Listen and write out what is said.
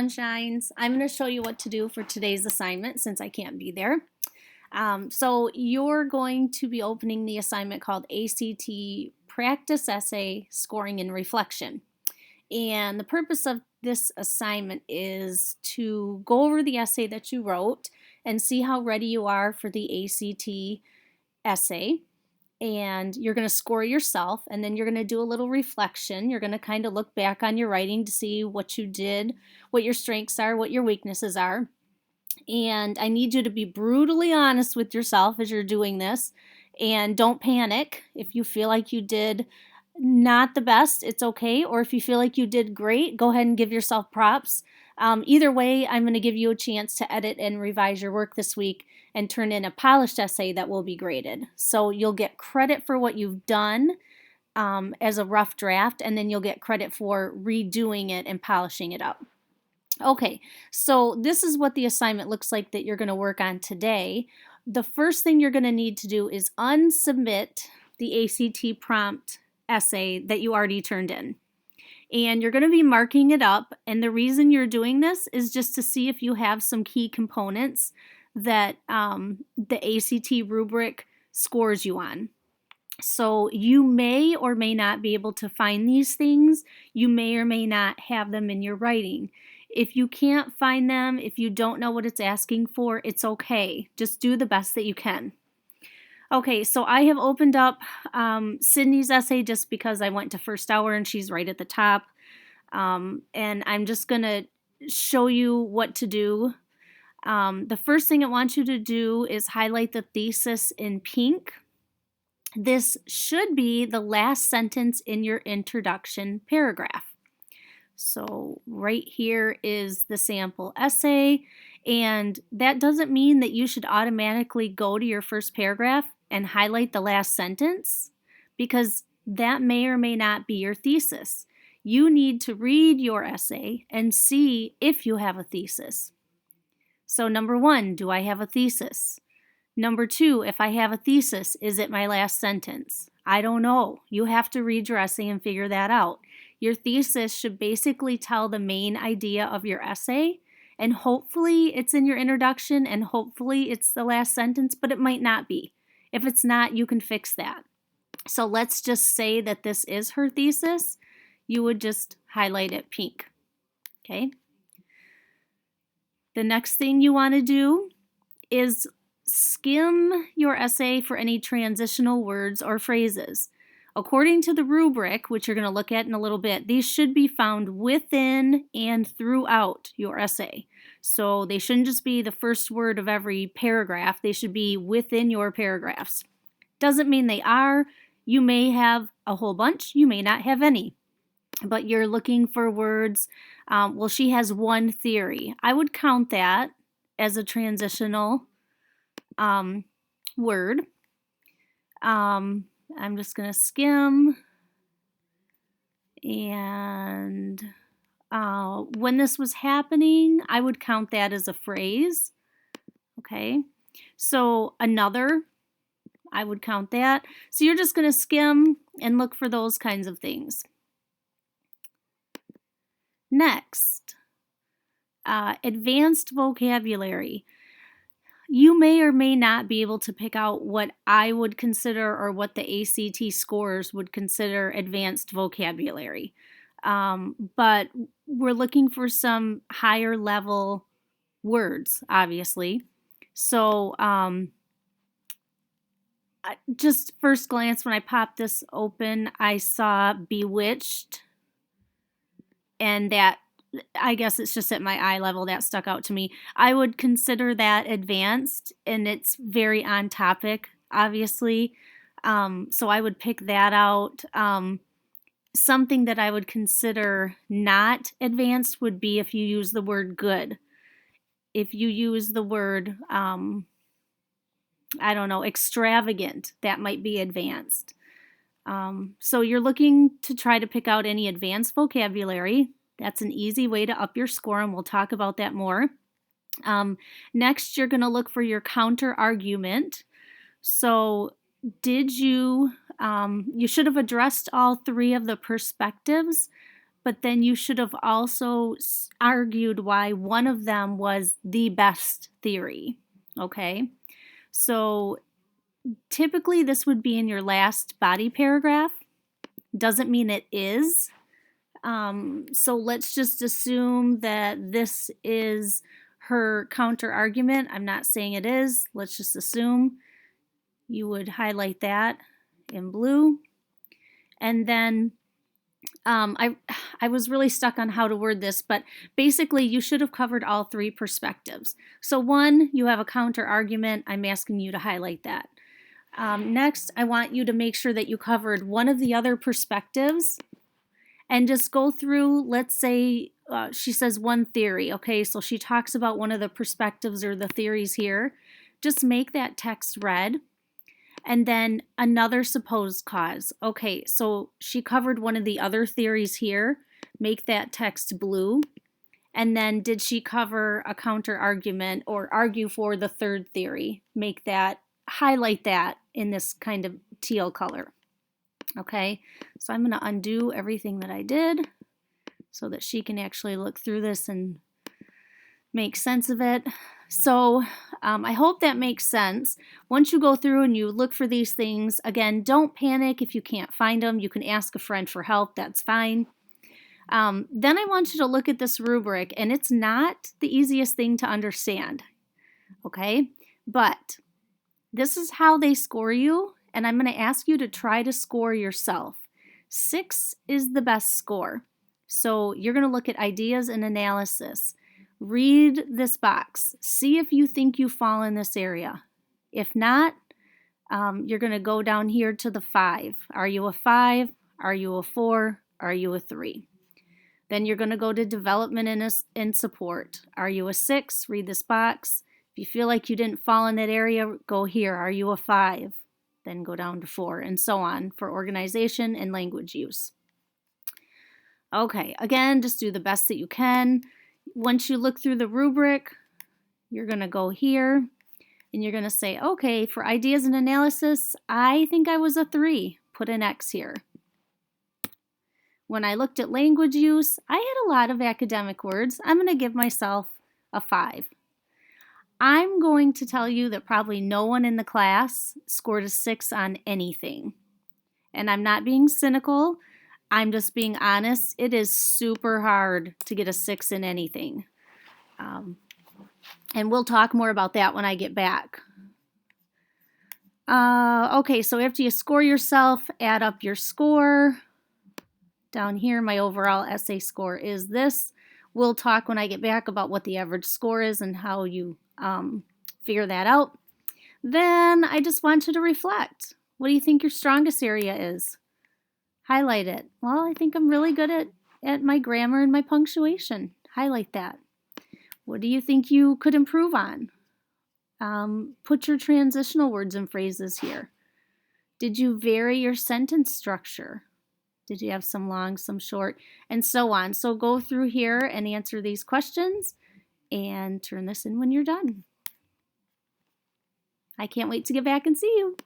Sunshines. I'm going to show you what to do for today's assignment since I can't be there. So you're going to be opening the assignment called ACT Practice Essay Scoring and Reflection. And the purpose of this assignment is to go over the essay that you wrote and see how ready you are for the ACT essay. And you're going to score yourself, and then you're going to do a little reflection. You're going to kind of look back on your writing to see what you did, what your strengths are, what your weaknesses are. And I need you to be brutally honest with yourself as you're doing this, and don't panic. If you feel like you did not the best, it's okay. Or if you feel like you did great, go ahead and give yourself props. Either way, I'm going to give you a chance to edit and revise your work this week and turn in a polished essay that will be graded. So you'll get credit for what you've done as a rough draft, and then you'll get credit for redoing it and polishing it up. Okay, so this is what the assignment looks like that you're going to work on today. The first thing you're going to need to do is unsubmit the ACT prompt essay that you already turned in. And you're going to be marking it up, and the reason you're doing this is just to see if you have some key components that the ACT rubric scores you on. So you may or may not be able to find these things. You may or may not have them in your writing. If you can't find them, if you don't know what it's asking for, it's okay. Just do the best that you can. Okay, so I have opened up Sydney's essay just because I went to first hour and she's right at the top. And I'm just going to show you what to do. The first thing I want you to do is highlight the thesis in pink. This should be the last sentence in your introduction paragraph. So right here is the sample essay, and that doesn't mean that you should automatically go to your first paragraph and highlight the last sentence, because that may or may not be your thesis. You need to read your essay and see if you have a thesis. So number one, do I have a thesis? Number two, if I have a thesis, is it my last sentence? I don't know. You have to read your essay and figure that out. Your thesis should basically tell the main idea of your essay, and hopefully it's in your introduction, and hopefully it's the last sentence, but it might not be. If it's not, you can fix that. So let's just say that this is her thesis. You would just highlight it pink. Okay? The next thing you want to do is skim your essay for any transitional words or phrases. According to the rubric, which you're going to look at in a little bit, these should be found within and throughout your essay. So they shouldn't just be the first word of every paragraph. They should be within your paragraphs. Doesn't mean they are. You may have a whole bunch. You may not have any. But you're looking for words. Well, she has one theory. I would count that as a transitional word. I'm just going to skim, and when this was happening, I would count that as a phrase. Okay, so another, I would count that. So you're just going to skim and look for those kinds of things. Next, advanced vocabulary. You may or may not be able to pick out what I would consider or what the ACT scores would consider advanced vocabulary. But we're looking for some higher level words, obviously. So just first glance, when I popped this open, I saw bewitched, and that, I guess it's just at my eye level, that stuck out to me. I would consider that advanced, and it's very on topic, obviously. So I would pick that out. Something that I would consider not advanced would be if you use the word good. If you use the word, I don't know, extravagant, that might be advanced. So you're looking to try to pick out any advanced vocabulary. That's an easy way to up your score, and we'll talk about that more. Next, you're going to look for your counter argument. So did you should have addressed all three of the perspectives, but then you should have also argued why one of them was the best theory, okay? So typically this would be in your last body paragraph. Doesn't mean it is. So let's just assume that this is her counter argument. I'm not saying it is. Let's just assume. You would highlight that in blue. And then I was really stuck on how to word this, but basically you should have covered all three perspectives. So one, you have a counter argument. I'm asking you to highlight that. Next, I want you to make sure that you covered one of the other perspectives and just go through, let's say she says one theory, okay? So she talks about one of the perspectives or the theories here. Just make that text red. And then another supposed cause. Okay, so she covered one of the other theories here. Make that text blue. And then did she cover a counter argument or argue for the third theory? Make that, highlight that in this kind of teal color. Okay, so I'm going to undo everything that I did so that she can actually look through this and make sense of it. So I hope that makes sense. Once you go through and you look for these things, again, don't panic if you can't find them. You can ask a friend for help. That's fine. Then I want you to look at this rubric, and it's not the easiest thing to understand, okay? But this is how they score you, and I'm going to ask you to try to score yourself. 6 is the best score. So you're going to look at ideas and analysis. Read this box. See if you think you fall in this area. If not, you're going to go down here to the 5. Are you a 5? Are you a 4? Are you a 3? Then you're going to go to development and support. Are you a 6? Read this box. If you feel like you didn't fall in that area, go here. Are you a 5? Then go down to 4, and so on for organization and language use. Okay, again, just do the best that you can. Once you look through the rubric, you're going to go here and you're going to say, okay, for ideas and analysis, I think I was a 3. Put an X here. When I looked at language use, I had a lot of academic words. I'm going to give myself a 5. I'm going to tell you that probably no one in the class scored a 6 on anything. And I'm not being cynical. I'm just being honest. It is super hard to get a 6 in anything. And we'll talk more about that when I get back. Okay, so after you score yourself, add up your score. Down here, my overall essay score is this. We'll talk when I get back about what the average score is and how you figure that out. Then I just want you to reflect. What do you think your strongest area is? Highlight it. Well, I think I'm really good at my grammar and my punctuation. Highlight that. What do you think you could improve on? Put your transitional words and phrases here. Did you vary your sentence structure? Did you have some long, some short, and so on? So go through here and answer these questions and turn this in when you're done. I can't wait to get back and see you.